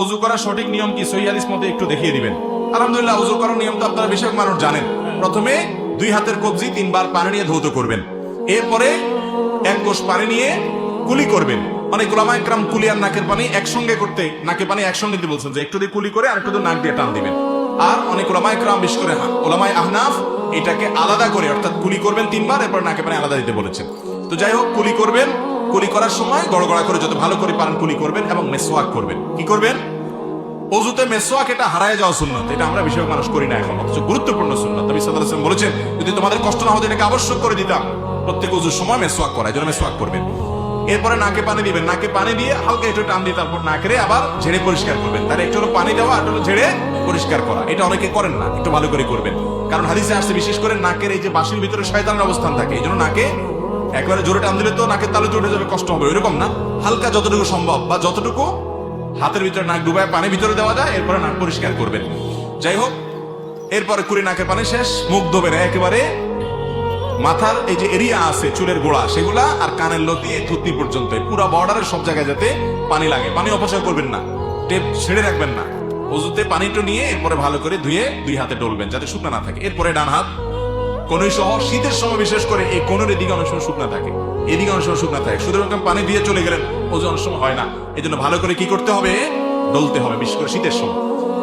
ওযু করার সঠিক নিয়ম কি সহিহ হাদিস মতে একটু দেখিয়ে দিবেন। আলহামদুলিল্লাহ, ওযু করার নিয়ম তো আপনারা বেশিরভাগ মানুষ জানেন। প্রথমে দুই হাতের কবজি 3 বার পানি নিয়ে ধৌত করবেন, এরপরে এক কোষ পানি নিয়ে কুলি করবেন। অনেক উলামা ইকরাম কুলি আর নাকের পানি একসঙ্গে করতে, নাকের পানি একসঙ্গে দিতে বলছেন যে একটু দিয়ে কুলি করে আর একটু দিয়ে নাক দিয়ে টান দিবেন। আর অনেক উলামা ইকরাম, বিশেষ করে উলামায়ে আহনাফ, এটাকে আলাদা করে অর্থাৎ কুলি করবেন 3 বার, এরপর নাকের পানি আলাদা দিতে বলেছেন। তো যাই হোক, কুলি করবেন, কুলি করার সময় গড়গড়া করে যত ভালো করে পারেন কুলি করবেন এবং মেসওয়াক করবেন। কি করবেন? ওযুতে মেসওয়াক এটা হারায় যাওয়া সুন্নাত, এটা আমরা বেশিরভাগ মানুষ করি না এখন, অথচ গুরুত্বপূর্ণ সুন্নাত। নবী সাল্লাল্লাহু আলাইহি ওয়াসাল্লাম বলেছেন যদি তোমাদের কষ্ট না হতো এটাকে আবশ্যক করে দিতাম প্রত্যেক ওযুর সময় মেসওয়াক করা, এজন্য মেসওয়াক করবেন। এরপরে নাকে পানি দিবেন, নাকে পানি দিয়ে হালকা একটু টান দিয়ে তারপর নাকেরে আবার ঝেড়ে পরিষ্কার করবেন। তার একটু হলো পানি দেওয়া, আর হলো ঝেড়ে পরিষ্কার করা। এটা অনেকে করেন না, একটু ভালো করে করবেন, কারণ হাদিসে আসছে বিশেষ করে নাকের এই যে বাঁশির ভিতরে শয়তানের অবস্থান থাকে, এই জন্য নাকে একবারে জোরে টান দিলে তো নাকের তালুতে উঠে যাবে, কষ্ট হবে, এরকম না, হালকা যতটুকু সম্ভব বা যতটুকু হাতের ভিতরে নাক ডুবায় পানি ভিতরে দেওয়া যায়, এরপরে নাক পরিষ্কার করবেন। যাই হোক, এরপরে কুড়ি নাকের পানি শেষ, মুখ ধোবেন একেবারে মাথার এই যে এরিয়া আছে চুলের গোড়া সেগুলা আর কানের লতি এই থুতনি পর্যন্ত পুরো বর্ডারের সব জায়গায় যাতে পানি লাগে। পানি অপচয় করবেন না, টেপ ছেড়ে রাখবেন না। ওযুতে পানিটা নিয়ে এরপরে ভালো করে ধুয়ে দুই হাতে ডলবেন যাতে শুকনো না থাকে। এরপরে ডান হাত কোনই সহ, শীতের সময় বিশেষ করে এই কোনের দিকে অনেক সময় শুকনা থাকে, এদিকে অনেক সময় শুকনা থাকে, শুধু এরকম পানি দিয়ে চলে গেলেন ওযু অনেক সময় হয় না। এই জন্য ভালো করে কি করতে হবে? ডলতে হবে, বিশেষ করে শীতের সময়।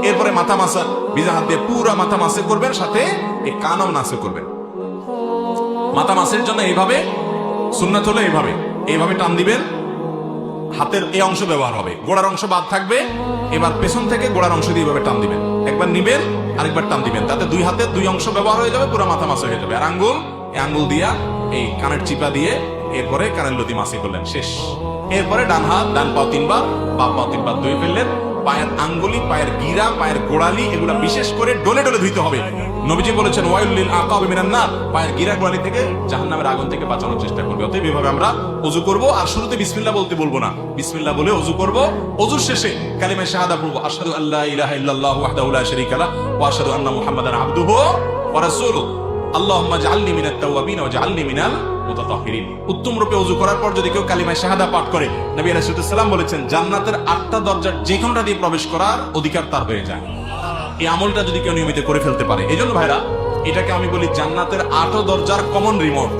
এরপরে মাথা মাসা, ভিজা হাত দিয়ে পুরো মাথা মাসে করবেন, সাথে এই কানও নাসে করবেন। মাথা মাসের জন্য এইভাবে সুন্নাত হলো এইভাবে টান দিবেন, হাতের এই অংশ ব্যবহার হবে, গোড়ার অংশ বাদ থাকবে। এবার পেছন থেকে গোড়ার অংশ দিয়ে এইভাবে টান দিবেন, একবার নিবেন আরেকবার টান দিবেন, তাতে দুই হাতের দুই অংশ ব্যবহার হয়ে যাবে, পুরো মাথা মাসে হয়ে যাবে। আর আঙ্গুল, এই আঙ্গুল দিয়া এই কানের চিপা দিয়ে এরপরে কানের লতি মাসি করলেন, শেষ। এরপরে ডান হাত, ডান পাও 3 বার, বাম পাও 3 বার ধুয়ে ফেললেন। পায়ের আঙ্গুলি, পায়ের গিরা, পায়ের গোড়ালি এগুলা বিশেষ করে ডলে ডলে ধুইতে হবে। নবীজি বলেছেন ওয়াইলুল লিল আকাবি মিনান নার, পায়ের গিরা গোড়ালি থেকে জাহান্নামের আগুন থেকে বাঁচানোর চেষ্টা করবে। অতএব এভাবে আমরা ওযু করব, আর শুরুতে বিসমিল্লাহ বলতে বলবো না, বিসমিল্লাহ বলে ওযু করব। ওযুর শেষে কালিমা শাহাদা পড়ব, আশহাদু আল্লা ইলাহা ইল্লাল্লাহু ওয়াহদাহু লা শারীকা লাহু ওয়া আশহাদু আন্না মুহাম্মাদান আবদুহু ওয়া রাসূলুহু আল্লাহুম্মা জাআলনি মিনাত তাওয়াবিন ওয়া জাআলনি মিনাল মুতাতাহহিরিন। উত্তম রূপে ওযু করার পর যদি কেউ কালিমা শাহাদা পাঠ করে, নবী রাসূলুল্লাহ সাল্লাল্লাহু আলাইহি ওয়াসাল্লাম বলেছেন জান্নাতের 8টা দরজার যে কোনটা দিয়ে প্রবেশ করার অধিকার তার হয়ে যায়। এই আমলটা যদি কেউ নিয়মিত করে ফেলতে পারে, এইজন্য ভাইরা এটাকে আমি বলি জান্নাতের 8 দরজার কমন রিমোট।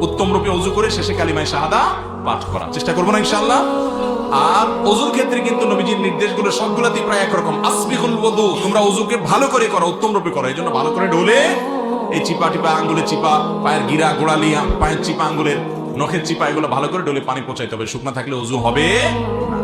উত্তম রূপে ওযু করে শেষে কালিমা শাহাদা পাঠ করা চেষ্টা করবো না ইনশাআল্লাহ। আর ওযুর ক্ষেত্রে কিন্তু নবীজির নির্দেশগুলো সবগুলোতেই প্রায় একরকম, আসবিহুল ওযু, তোমরা ওযুকে ভালো করে করো, উত্তম রূপে করো। এইজন্য ভালো করে ঢোলে এই চিপা টিপা, আঙ্গুলের চিপা, পায়ের গিরা গোড়ালি, পায়ের চিপা, আঙ্গুলের নখের চিপা, এগুলো ভালো করে ডলে পানি পচাইতে হবে, শুকনা থাকলে ওযু হবে না।